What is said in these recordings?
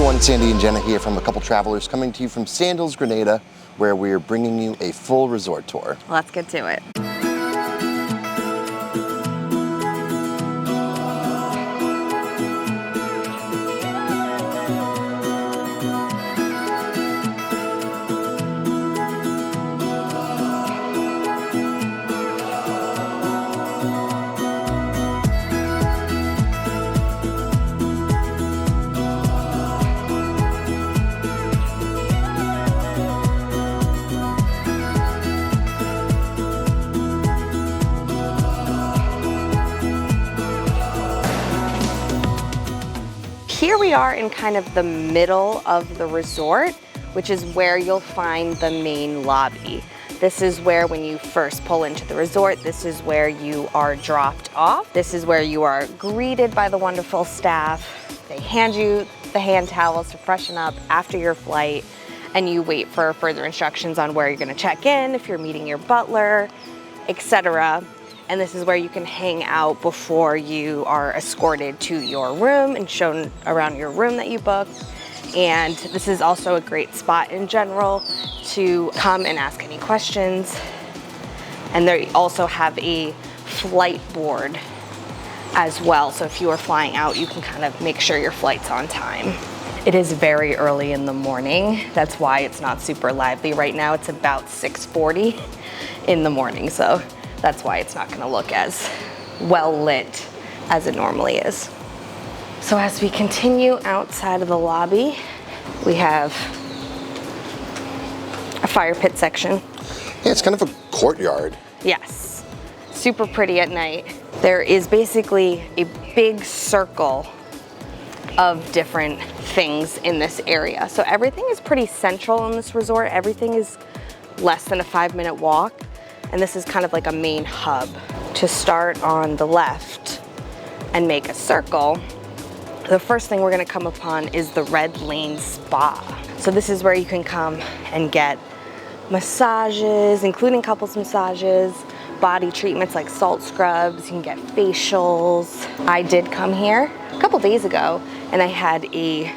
everyone, Sandy and Jenna here from A Couple Travelers, coming to you from Sandals Grenada, where we're bringing you a full resort tour. Let's get to it. Here we are in kind of the middle of the resort, which is where you'll find the main lobby. This is where, when you first pull into the resort, this is where you are dropped off. This is where you are greeted by the wonderful staff. They hand you the hand towels to freshen up after your flight, and you wait for further instructions on where you're gonna check in, if you're meeting your butler, etc. And this is where you can hang out before you are escorted to your room and shown around your room that you booked. And this is also a great spot in general to come and ask any questions. And they also have a flight board as well. So if you are flying out, you can kind of make sure your flight's on time. It is very early in the morning. That's why it's not super lively right now. It's about 6:40 in the morning. So that's why it's not gonna look as well lit as it normally is. So as we continue outside of the lobby, we have a fire pit section. Yeah, it's kind of a courtyard. Yes, super pretty at night. There is basically a big circle of different things in this area. So everything is pretty central in this resort. Everything is less than a 5-minute walk. And this is kind of like a main hub. To start on the left and make a circle, the first thing we're gonna come upon is the Red Lane Spa. So this is where you can come and get massages, including couples massages, body treatments like salt scrubs, you can get facials. I did come here a couple days ago and I had a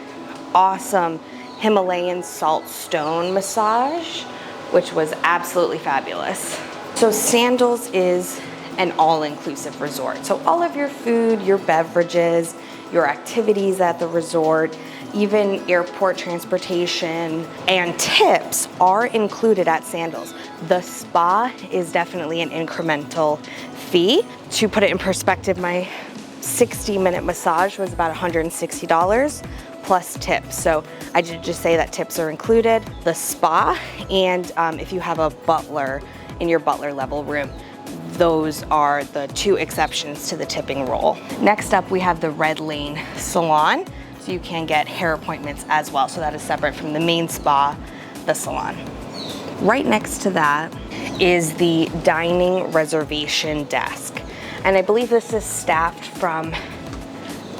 awesome Himalayan salt stone massage, which was absolutely fabulous. So Sandals is an all-inclusive resort. So all of your food, your beverages, your activities at the resort, even airport transportation and tips are included at Sandals. The spa is definitely an incremental fee. To put it in perspective, my 60-minute massage was about $160 plus tips. So I did just say that tips are included. The spa, and if you have a butler in your butler level room, those are the two exceptions to the tipping rule. Next up, we have the Red Lane Salon. So you can get hair appointments as well. So that is separate from the main spa, the salon. Right next to that is the dining reservation desk. And I believe this is staffed from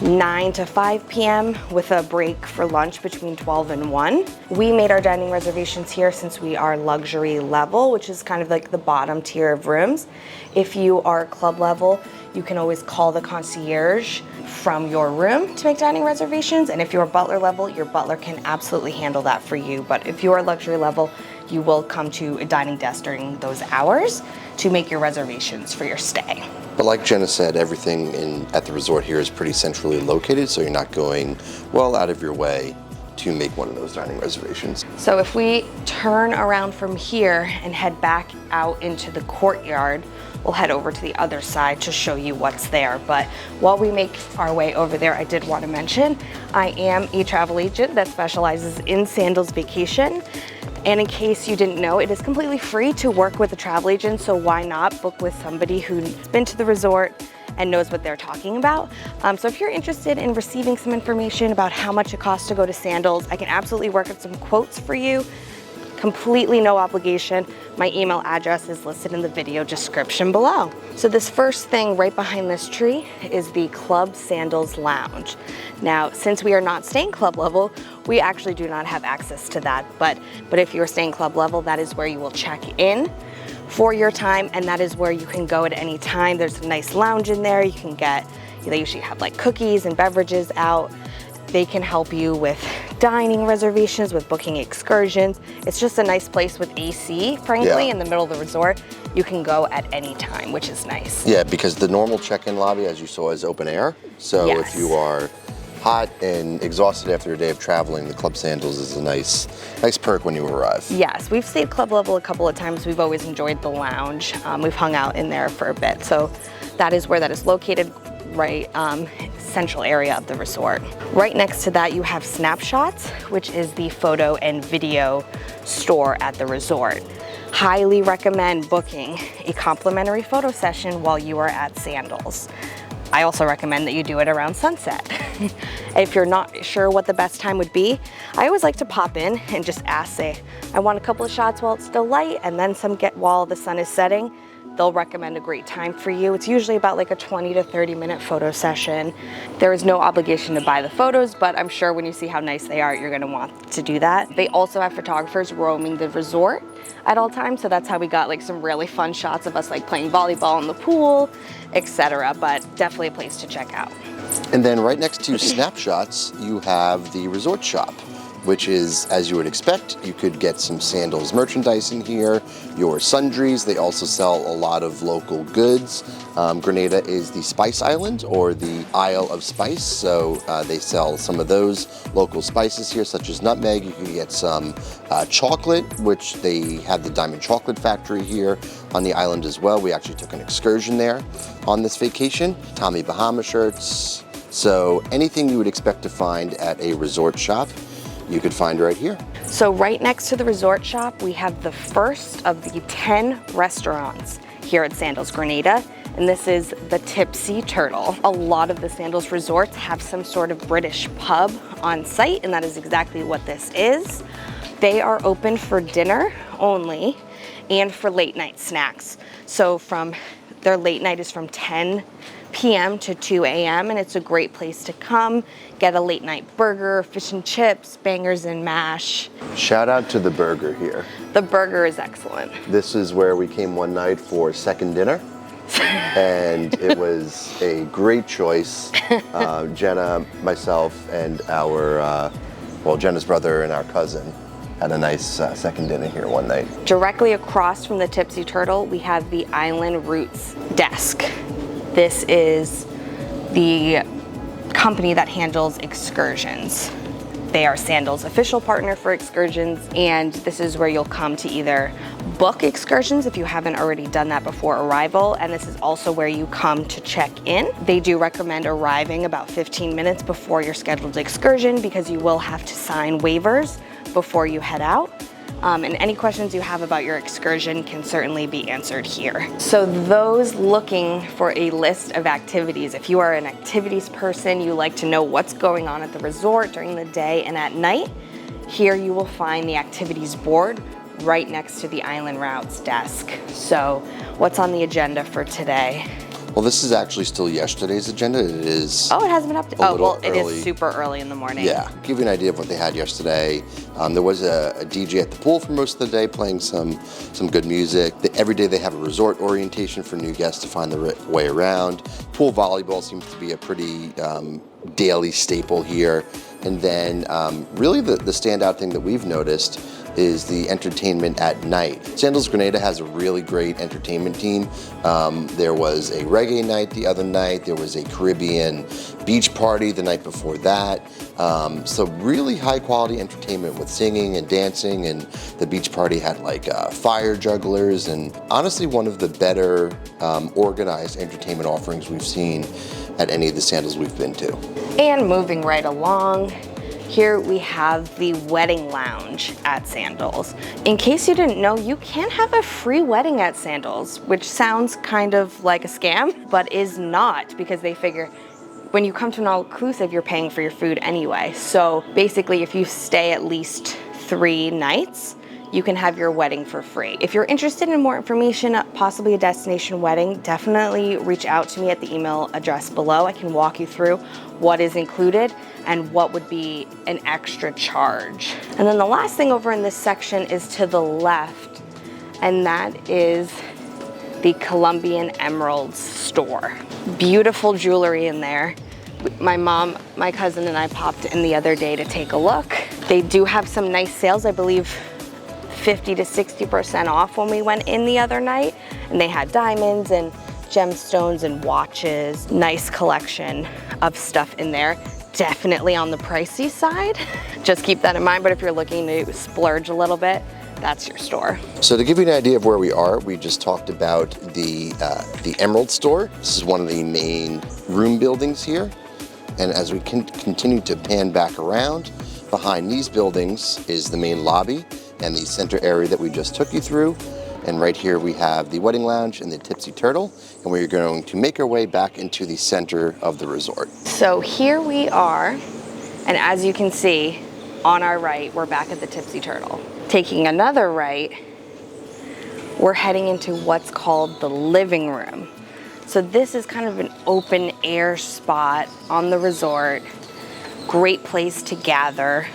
9 to 5 p.m. with a break for lunch between 12 and 1. We made our dining reservations here since we are luxury level, which is kind of like the bottom tier of rooms. If you are club level, you can always call the concierge from your room to make dining reservations. And if you're butler level, your butler can absolutely handle that for you. But if you are luxury level, you will come to a dining desk during those hours to make your reservations for your stay. But like Jenna said, everything at the resort here is pretty centrally located, so you're not going well out of your way to make one of those dining reservations. So if we turn around from here and head back out into the courtyard, we'll head over to the other side to show you what's there. But while we make our way over there, I did want to mention, I am a travel agent that specializes in Sandals Vacation. And in case you didn't know, it is completely free to work with a travel agent, so why not book with somebody who's been to the resort and knows what they're talking about. So if you're interested in receiving some information about how much it costs to go to Sandals, I can absolutely work with some quotes for you. Completely no obligation. My email address is listed in the video description below. So this first thing right behind this tree is the Club Sandals Lounge. Now, since we are not staying club level, we actually do not have access to that. But if you're staying club level, that is where you will check in for your time, and that is where you can go at any time. There's a nice lounge in there. You can get, they usually have like cookies and beverages out. They can help you with dining reservations, with booking excursions. It's just a nice place with AC, frankly, in the middle of the resort. You can go at any time, which is nice. Yeah, because the normal check-in lobby, as you saw, is open air. So if you are hot and exhausted after a day of traveling, the Club Sandals is a nice perk when you arrive. Yes, we've stayed club level a couple of times. We've always enjoyed the lounge. We've hung out in there for a bit. So that is where that is located, right central area of the resort. Right next to that, you have Snapshots, which is the photo and video store at the resort. Highly recommend booking a complimentary photo session while you are at Sandals. I also recommend that you do it around sunset. If you're not sure what the best time would be, I always like to pop in and just ask, say, I want a couple of shots while it's still light and then some while the sun is setting. They'll recommend a great time for you. It's usually about like a 20 to 30 minute photo session. There is no obligation to buy the photos, but I'm sure when you see how nice they are, you're gonna want to do that. They also have photographers roaming the resort at all times, so that's how we got like some really fun shots of us like playing volleyball in the pool, etc. But definitely a place to check out. And then right next to Snapshots, you have the resort shop, which is, as you would expect, you could get some Sandals merchandise in here, your sundries. They also sell a lot of local goods. Grenada is the Spice Island, or the Isle of Spice, so they sell some of those local spices here, such as nutmeg. You can get some chocolate, which they have the Diamond Chocolate Factory here on the island as well. We actually took an excursion there on this vacation. Tommy Bahama shirts. So anything you would expect to find at a resort shop, you could find right here. So right next to the resort shop, we have the first of the 10 restaurants here at Sandals Grenada, and this is the Tipsy Turtle. A lot of the Sandals resorts have some sort of British pub on site, and that is exactly what this is. They are open for dinner only and for late night snacks. So their late night is from 10 p.m. to 2 a.m. and it's a great place to come, get a late night burger, fish and chips, bangers and mash. Shout out to the burger here. The burger is excellent. This is where we came one night for second dinner, and it was a great choice. Jenna, myself, and Jenna's brother and our cousin had a nice second dinner here one night. Directly across from the Tipsy Turtle, we have the Island Roots desk. This is the company that handles excursions. They are Sandals' official partner for excursions, and this is where you'll come to either book excursions if you haven't already done that before arrival, and this is also where you come to check in. They do recommend arriving about 15 minutes before your scheduled excursion because you will have to sign waivers before you head out. And any questions you have about your excursion can certainly be answered here. So those looking for a list of activities, if you are an activities person, you like to know what's going on at the resort during the day and at night, here you will find the activities board right next to the Island Routes desk. So what's on the agenda for today? Well, this is actually still yesterday's agenda. It is. Oh, it hasn't been updated. Oh, well, it early. is super early in the morning. Yeah, give you an idea of what they had yesterday. There was a DJ at the pool for most of the day playing some good music. Every day they have a resort orientation for new guests to find their way around. Pool volleyball seems to be a pretty daily staple here. And then really the standout thing that we've noticed is the entertainment at night. Sandals Grenada has a really great entertainment team. There was a reggae night the other night. There was a Caribbean beach party the night before that. So really high quality entertainment with singing and dancing, and the beach party had like fire jugglers, and honestly one of the better organized entertainment offerings we've seen at any of the Sandals we've been to. And moving right along, here we have the wedding lounge at Sandals. In case you didn't know, you can have a free wedding at Sandals, which sounds kind of like a scam, but is not, because they figure when you come to an all-inclusive, you're paying for your food anyway. So basically, if you stay at least 3 nights, you can have your wedding for free. If you're interested in more information, possibly a destination wedding, definitely reach out to me at the email address below. I can walk you through what is included and what would be an extra charge. And then the last thing over in this section is to the left, and that is the Colombian Emeralds store. Beautiful jewelry in there. My mom, my cousin, and I popped in the other day to take a look. They do have some nice sales, I believe 50 to 60% off when we went in the other night. And they had diamonds and gemstones and watches. Nice collection of stuff in there. Definitely on the pricey side. Just keep that in mind, but if you're looking to splurge a little bit, that's your store. So to give you an idea of where we are, we just talked about the Emerald store. This is one of the main room buildings here. And as we continue to pan back around, behind these buildings is the main lobby and the center area that we just took you through. And right here we have the wedding lounge and the Tipsy Turtle. And we're going to make our way back into the center of the resort. So here we are. And as you can see, on our right, we're back at the Tipsy Turtle. Taking another right, we're heading into what's called the living room. So this is kind of an open air spot on the resort. Great place to gather.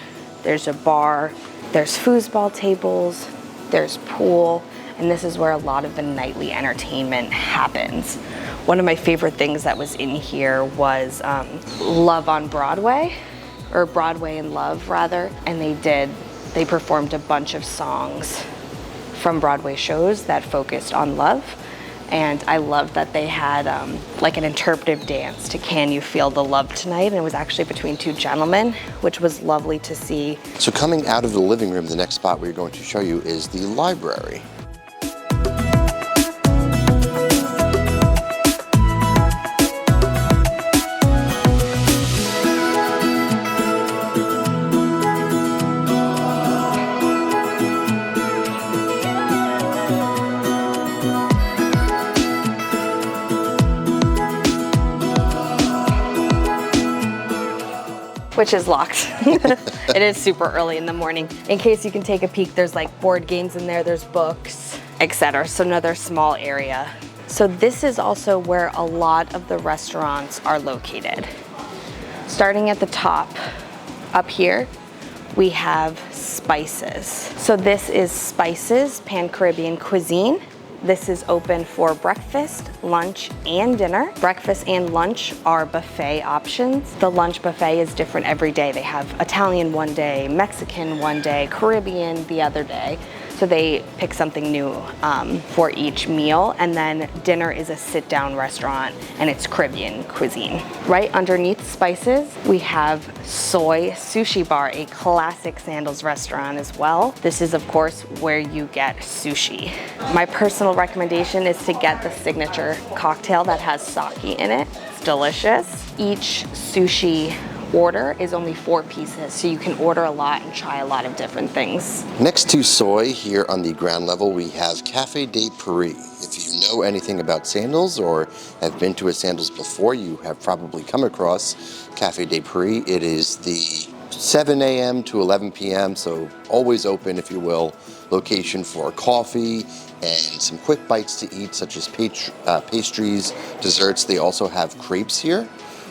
There's a bar, there's foosball tables, there's pool, and this is where a lot of the nightly entertainment happens. One of my favorite things that was in here was Love on Broadway, or Broadway in Love rather, and they performed a bunch of songs from Broadway shows that focused on love. And I loved that they had like an interpretive dance to Can You Feel the Love Tonight? And it was actually between two gentlemen, which was lovely to see. So coming out of the living room, the next spot we're going to show you is the library. Which is locked. It is super early in the morning. In case you can take a peek, there's like board games in there, there's books, etc. So another small area. So this is also where a lot of the restaurants are located. Starting at the top, up here, we have Spices. So this is Spices, Pan-Caribbean cuisine. This is open for breakfast, lunch, and dinner. Breakfast and lunch are buffet options. The lunch buffet is different every day. They have Italian one day, Mexican one day, Caribbean the other day. So they pick something new for each meal. And then dinner is a sit-down restaurant, and it's Caribbean cuisine. Right underneath Spices, we have Soy Sushi Bar, a classic Sandals restaurant as well. This is, of course, where you get sushi. My personal recommendation is to get the signature cocktail that has sake in it. It's delicious. Each sushi order is only 4 pieces, so you can order a lot and try a lot of different things. Next to Soy, here on the ground level, we have Cafe de Paris. If you know anything about Sandals or have been to a Sandals before, you have probably come across Cafe de Paris. It is the 7 a.m. to 11 p.m., so always open, if you will, location for coffee and some quick bites to eat, such as pastries, desserts. They also have crepes here,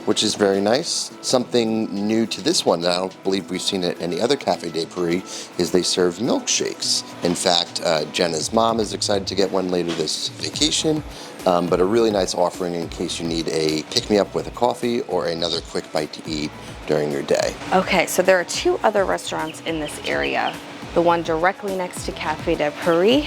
which is very nice. Something new to this one that I don't believe we've seen at any other Cafe de Paris is they serve milkshakes. In fact, Jenna's mom is excited to get one later this vacation, but a really nice offering in case you need a pick-me-up with a coffee or another quick bite to eat during your day. Okay, so there are 2 other restaurants in this area. The one directly next to Cafe de Paris,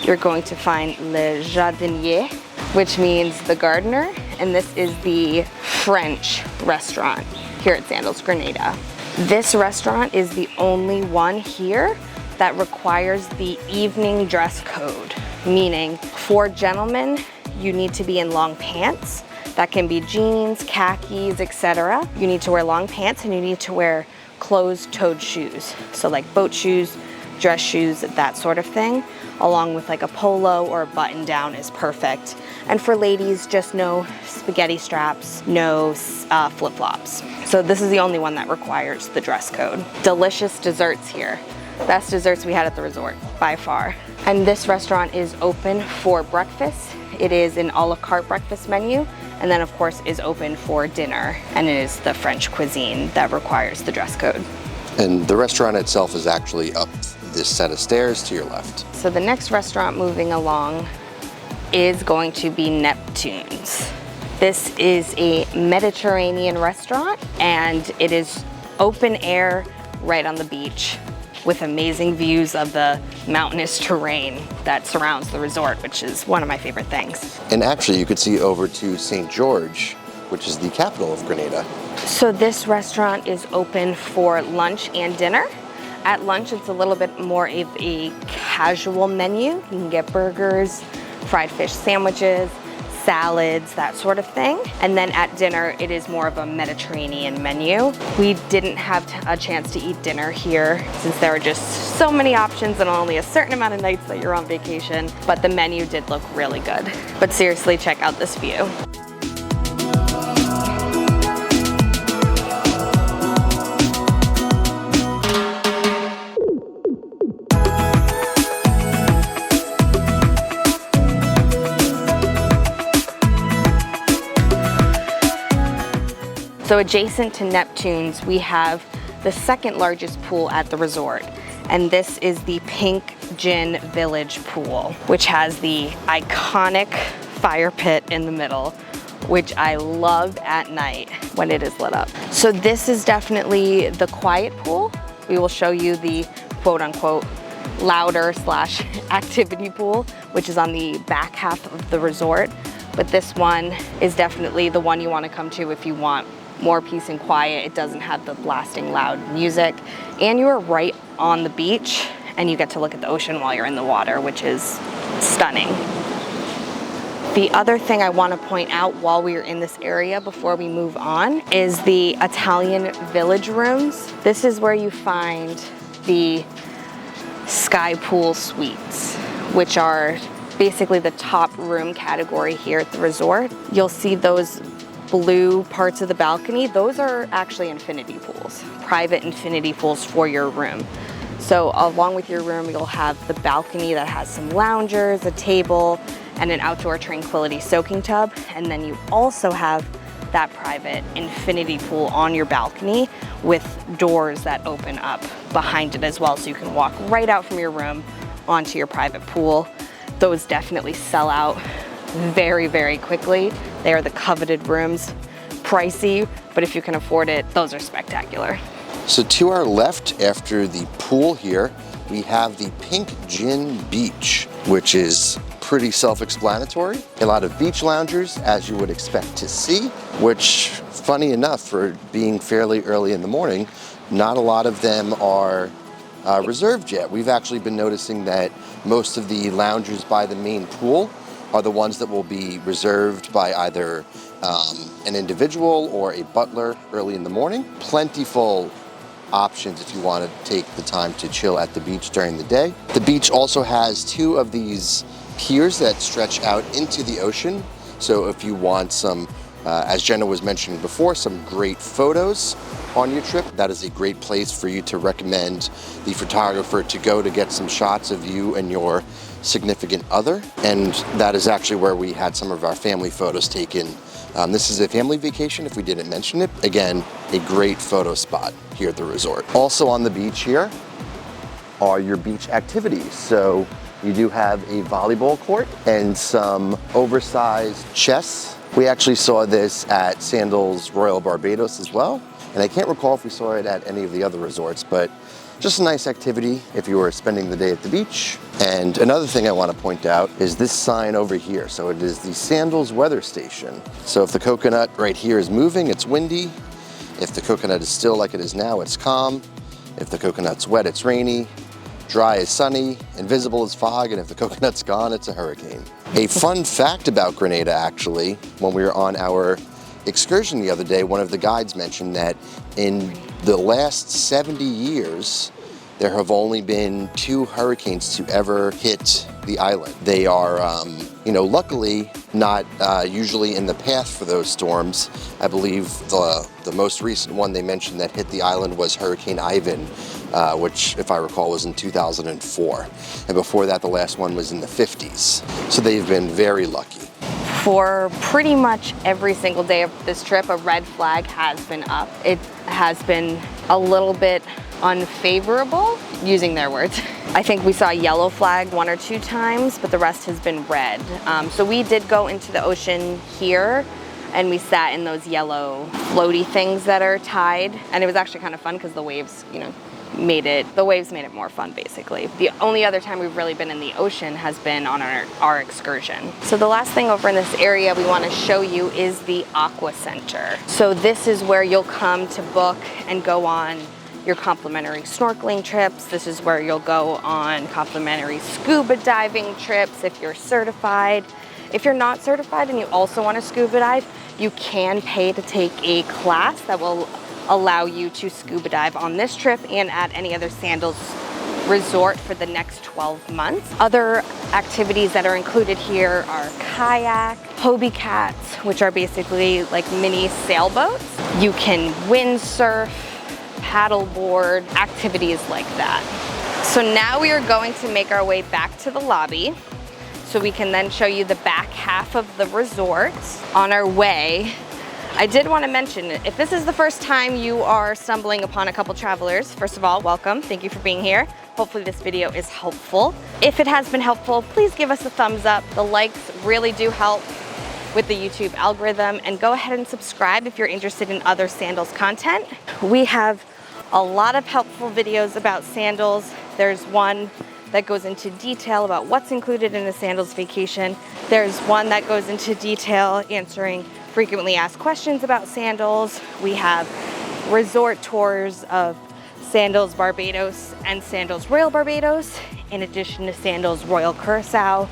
you're going to find Le Jardinier, which means the gardener, and this is the French restaurant here at Sandals Grenada. This restaurant is the only one here that requires the evening dress code, meaning for gentlemen, you need to be in long pants. That can be jeans, khakis, etc. You need to wear long pants, and you need to wear closed-toed shoes. So like boat shoes, dress shoes, that sort of thing, along with like a polo or a button down is perfect. And for ladies, just no spaghetti straps, no flip-flops. So this is the only one that requires the dress code. Delicious desserts here. Best desserts we had at the resort, by far. And this restaurant is open for breakfast. It is an a la carte breakfast menu, and then of course is open for dinner. And it is the French cuisine that requires the dress code. And the restaurant itself is actually up this set of stairs to your left. So the next restaurant moving along is going to be Neptune's. This is a Mediterranean restaurant, and it is open air right on the beach with amazing views of the mountainous terrain that surrounds the resort, which is one of my favorite things. And actually you could see over to St. George, which is the capital of Grenada. So this restaurant is open for lunch and dinner. At lunch, it's a little bit more of a casual menu. You can get burgers, fried fish sandwiches, salads, that sort of thing. And then at dinner, it is more of a Mediterranean menu. We didn't have a chance to eat dinner here since there are just so many options and only a certain amount of nights that you're on vacation, but the menu did look really good. But seriously, check out this view. So adjacent to Neptune's, we have the second largest pool at the resort. And this is the Pink Gin Village pool, which has the iconic fire pit in the middle, which I love at night when it is lit up. So this is definitely the quiet pool. We will show you the quote unquote louder / activity pool, which is on the back half of the resort. But this one is definitely the one you want to come to if you want more peace and quiet. It doesn't have the blasting loud music, and you are right on the beach and you get to look at the ocean while you're in the water, which is stunning. The other thing I want to point out while we are in this area before we move on is the Italian Village rooms. This is where you find the Sky Pool Suites, which are basically the top room category here at the resort. You'll see those blue parts of the balcony. Those are actually infinity pools, private infinity pools for your room. So along with your room, you'll have the balcony that has some loungers, a table, and an outdoor tranquility soaking tub. And then you also have that private infinity pool on your balcony with doors that open up behind it as well. So you can walk right out from your room onto your private pool. Those definitely sell out very, very quickly. They are the coveted rooms. Pricey, but if you can afford it, those are spectacular. So to our left, after the pool here, we have the Pink Gin Beach, which is pretty self-explanatory. A lot of beach loungers, as you would expect to see, which, funny enough, for being fairly early in the morning, not a lot of them are reserved yet. We've actually been noticing that most of the loungers by the main pool are the ones that will be reserved by either an individual or a butler early in the morning. Plentiful options if you want to take the time to chill at the beach during the day. The beach also has two of these piers that stretch out into the ocean. So if you want some, as Jenna was mentioning before, some great photos on your trip, that is a great place for you to recommend the photographer to go to get some shots of you and your significant other. And that is actually where we had some of our family photos taken. This is a family vacation if we didn't mention it. Again, a great photo spot here at the resort. Also on the beach here are your beach activities. So you do have a volleyball court and some oversized chess. We actually saw this at Sandals Royal Barbados as well. And I can't recall if we saw it at any of the other resorts, but just a nice activity if you were spending the day at the beach. And another thing I want to point out is this sign over here. So it is the Sandals weather station. So if the coconut right here is moving, it's windy. If the coconut is still like it is now, it's calm. If the coconut's wet, it's rainy. Dry is sunny, invisible is fog, and if the coconut's gone, it's a hurricane. A fun fact about Grenada, actually, when we were on our excursion the other day, one of the guides mentioned that in the last 70 years, there have only been 2 hurricanes to ever hit the island. They are, luckily not usually in the path for those storms. I believe the most recent one they mentioned that hit the island was Hurricane Ivan, which, if I recall, was in 2004. And before that, the last one was in the 50s. So they've been very lucky. For pretty much every single day of this trip, a red flag has been up. It has been a little bit unfavorable, using their words. I think we saw a yellow flag 1 or 2 times, but the rest has been red. So we did go into the ocean here and we sat in those yellow floaty things that are tied, and it was actually kind of fun because the waves, you know, made it more fun basically. The only other time we've really been in the ocean has been on our excursion. So the last thing over in this area we want to show you is the Aqua Center. So this is where you'll come to book and go on your complimentary snorkeling trips. This is where you'll go on complimentary scuba diving trips if you're certified. If you're not certified and you also want to scuba dive, you can pay to take a class that will allow you to scuba dive on this trip and at any other Sandals resort for the next 12 months. Other activities that are included here are kayak, Hobie cats, which are basically like mini sailboats. You can windsurf, paddleboard, activities like that. So now we are going to make our way back to the lobby so we can then show you the back half of the resort. On our way, I did want to mention, if this is the first time you are stumbling upon a couple travelers, first of all, welcome. Thank you for being here. Hopefully this video is helpful. If it has been helpful, please give us a thumbs up. The likes really do help with the YouTube algorithm, and go ahead and subscribe if you're interested in other Sandals content. We have a lot of helpful videos about Sandals. There's one that goes into detail about what's included in a Sandals vacation. There's one that goes into detail answering frequently asked questions about Sandals. We have resort tours of Sandals Barbados and Sandals Royal Barbados, in addition to Sandals Royal Curacao.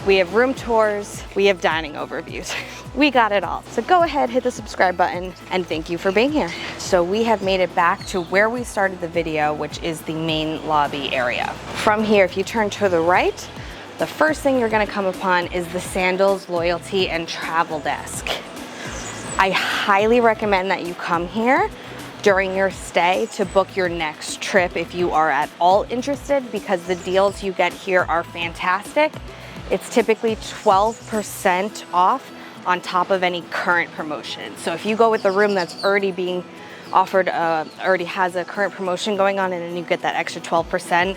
We have room tours, we have dining overviews. We got it all. So go ahead, hit the subscribe button, and thank you for being here. So we have made it back to where we started the video, which is the main lobby area. From here, if you turn to the right, the first thing you're gonna come upon is the Sandals Loyalty and Travel Desk. I highly recommend that you come here during your stay to book your next trip if you are at all interested, because the deals you get here are fantastic. It's typically 12% off on top of any current promotion. So if you go with a room that's already being offered, already has a current promotion going on, and then you get that extra 12%,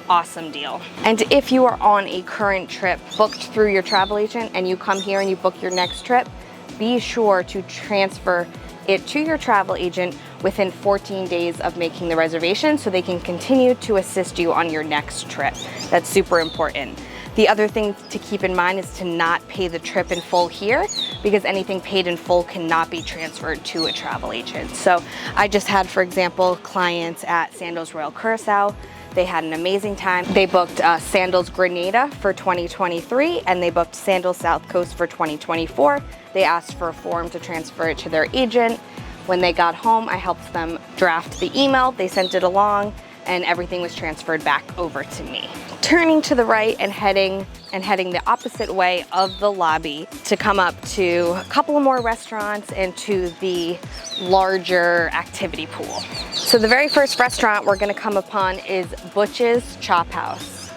awesome deal. And if you are on a current trip booked through your travel agent and you come here and you book your next trip, be sure to transfer it to your travel agent within 14 days of making the reservation so they can continue to assist you on your next trip. That's super important. The other thing to keep in mind is to not pay the trip in full here, because anything paid in full cannot be transferred to a travel agent. So I just had, for example, clients at Sandals Royal Curacao. They had an amazing time. They booked Sandals Grenada for 2023, and they booked Sandals South Coast for 2024. They asked for a form to transfer it to their agent. When they got home, I helped them draft the email. They sent it along, and everything was transferred back over to me. Turning to the right and heading the opposite way of the lobby to come up to a couple of more restaurants and to the larger activity pool. So the very first restaurant we're gonna come upon is Butch's Chop House.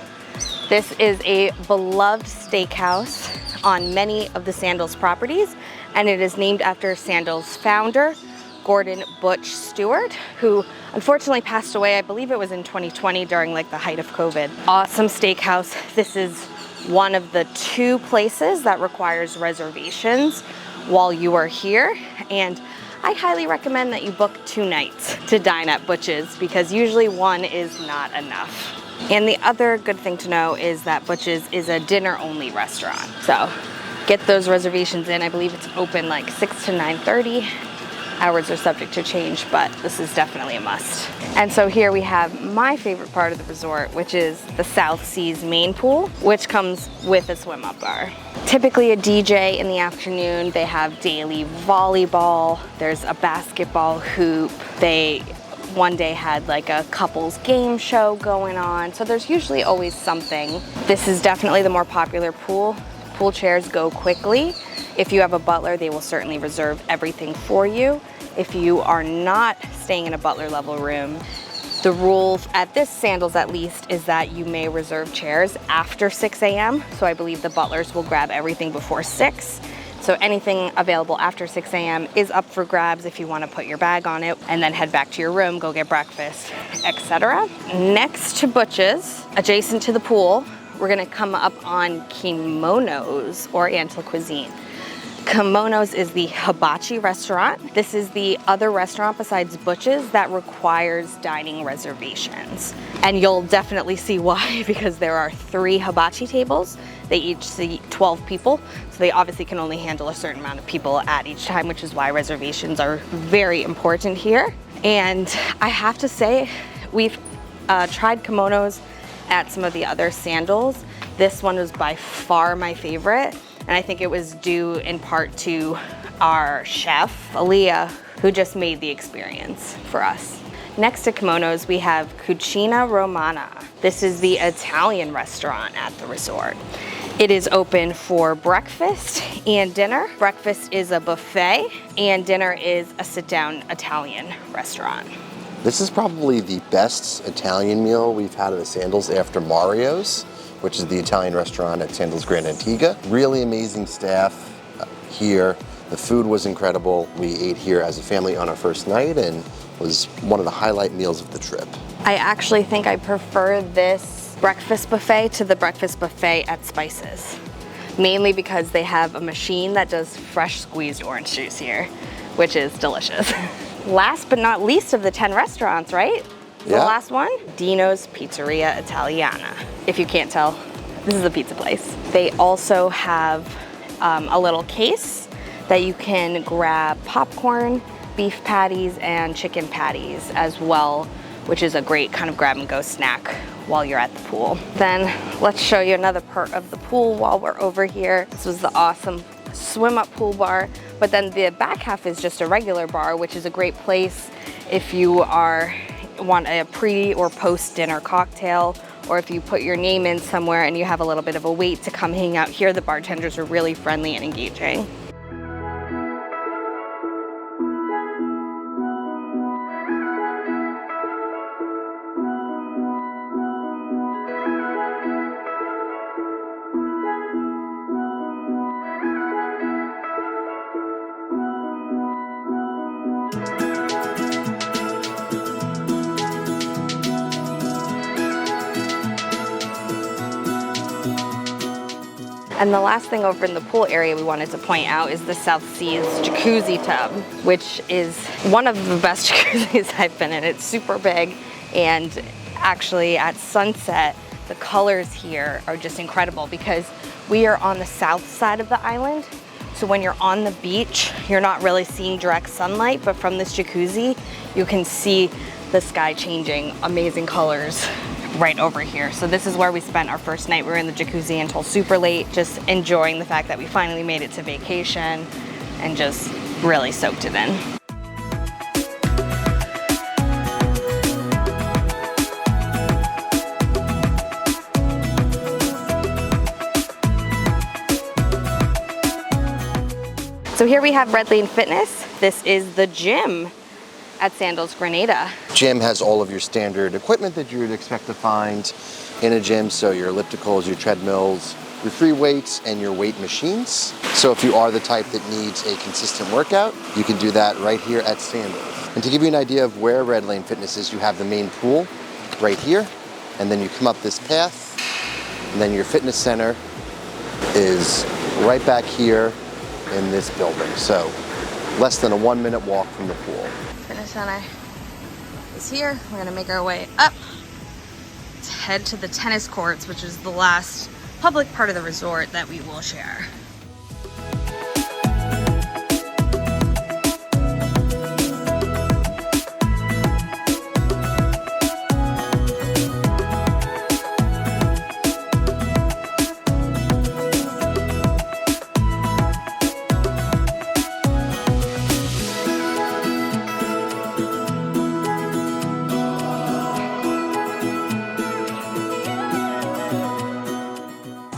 This is a beloved steakhouse on many of the Sandals properties, and it is named after Sandals founder, Gordon Butch Stewart, who unfortunately passed away, I believe it was in 2020 during like the height of COVID. Awesome steakhouse. This is one of the 2 places that requires reservations while you are here, and I highly recommend that you book 2 nights to dine at Butch's, because usually 1 is not enough. And the other good thing to know is that Butch's is a dinner-only restaurant. So get those reservations in. I believe it's open like 6 to 9:30. Hours are subject to change, but this is definitely a must. And so here we have my favorite part of the resort, which is the South Seas main pool, which comes with a swim-up bar. Typically a DJ in the afternoon. They have daily volleyball. There's a basketball hoop. They one day had like a couples game show going on. So there's usually always something. This is definitely the more popular pool. Pool chairs go quickly. If you have a butler, they will certainly reserve everything for you. If you are not staying in a butler level room, the rule at this Sandals at least is that you may reserve chairs after 6 a.m. So I believe the butlers will grab everything before 6. So anything available after 6 a.m. is up for grabs if you want to put your bag on it and then head back to your room, go get breakfast, etc. Next to Butch's, adjacent to the pool, we're gonna come up on Kimono's Oriental Cuisine. Kimonos is the hibachi restaurant. This is the other restaurant besides Butch's that requires dining reservations. And you'll definitely see why, because there are 3 hibachi tables. They each seat 12 people, so they obviously can only handle a certain amount of people at each time, which is why reservations are very important here. And I have to say, we've tried kimonos at some of the other Sandals. This one was by far my favorite. And I think it was due in part to our chef, Aaliyah, who just made the experience for us. Next to kimonos, we have Cucina Romana. This is the Italian restaurant at the resort. It is open for breakfast and dinner. Breakfast is a buffet, and dinner is a sit-down Italian restaurant. This is probably the best Italian meal we've had at the Sandals after Mario's, which is the Italian restaurant at Sandals Grenada. Really amazing staff here. The food was incredible. We ate here as a family on our first night and was one of the highlight meals of the trip. I actually think I prefer this breakfast buffet to the breakfast buffet at Spices, mainly because they have a machine that does fresh squeezed orange juice here, which is delicious. Last but not least of the 10 restaurants, right? Yeah. The last one, Dino's Pizzeria Italiana. If you can't tell, this is a pizza place. They also have a little case that you can grab popcorn, beef patties, and chicken patties as well, which is a great kind of grab and go snack while you're at the pool. Then let's show you another part of the pool while we're over here. This was the awesome swim up pool bar, but then the back half is just a regular bar, which is a great place if you want a pre or post dinner cocktail, or if you put your name in somewhere and you have a little bit of a wait to come hang out here. The bartenders are really friendly and engaging. And the last thing over in the pool area we wanted to point out is the South Seas jacuzzi tub, which is one of the best jacuzzis I've been in. It's super big, and actually at sunset, the colors here are just incredible because we are on the south side of the island. So when you're on the beach, you're not really seeing direct sunlight, but from this jacuzzi, you can see the sky changing amazing colors right over here. So this is where we spent our first night. We were in the jacuzzi until super late, just enjoying the fact that we finally made it to vacation and just really soaked it in. So here we have Red Lane Fitness. This is the gym at Sandals Grenada. Gym has all of your standard equipment that you would expect to find in a gym. So your ellipticals, your treadmills, your free weights, and your weight machines. So if you are the type that needs a consistent workout, you can do that right here at Sandals. And to give you an idea of where Red Lane Fitness is, you have the main pool right here, and then you come up this path, and then your fitness center is right back here in this building. So less than a 1-minute walk from the pool. Fitness center is here. We're gonna make our way up to head to the tennis courts, which is the last public part of the resort that we will share.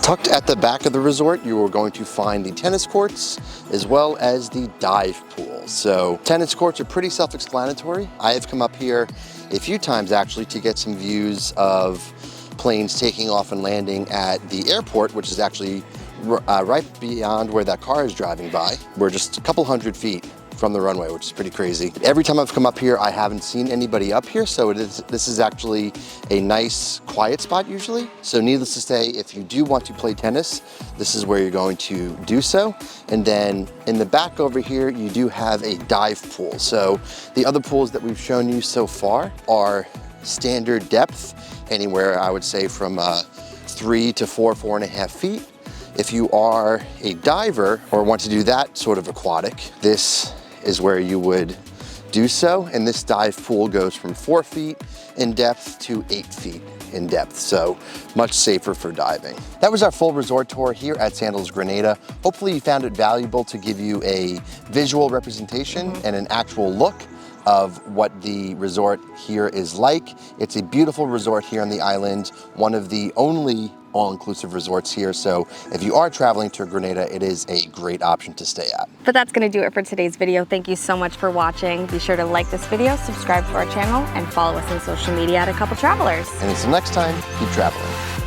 Tucked at the back of the resort, you are going to find the tennis courts as well as the dive pool. So tennis courts are pretty self-explanatory. I have come up here a few times actually to get some views of planes taking off and landing at the airport, which is actually right beyond where that car is driving by. We're just a couple hundred feet from the runway, which is pretty crazy. Every time I've come up here, I haven't seen anybody up here, so this is actually a nice, quiet spot usually. So needless to say, if you do want to play tennis, this is where you're going to do so. And then in the back over here, you do have a dive pool. So the other pools that we've shown you so far are standard depth, anywhere I would say from 3 to 4.5 feet. If you are a diver or want to do that sort of aquatic, this is where you would do so. And this dive pool goes from 4 feet in depth to 8 feet in depth, so much safer for diving. That was our full resort tour here at Sandals Grenada. Hopefully you found it valuable to give you a visual representation and an actual look of what the resort here is like. It's a beautiful resort here on the island, one of the only all-inclusive resorts here. So if you are traveling to Grenada, it is a great option to stay at. But that's gonna do it for today's video. Thank you so much for watching. Be sure to like this video, subscribe to our channel, and follow us on social media at A Couple Travelers. And until next time, keep traveling.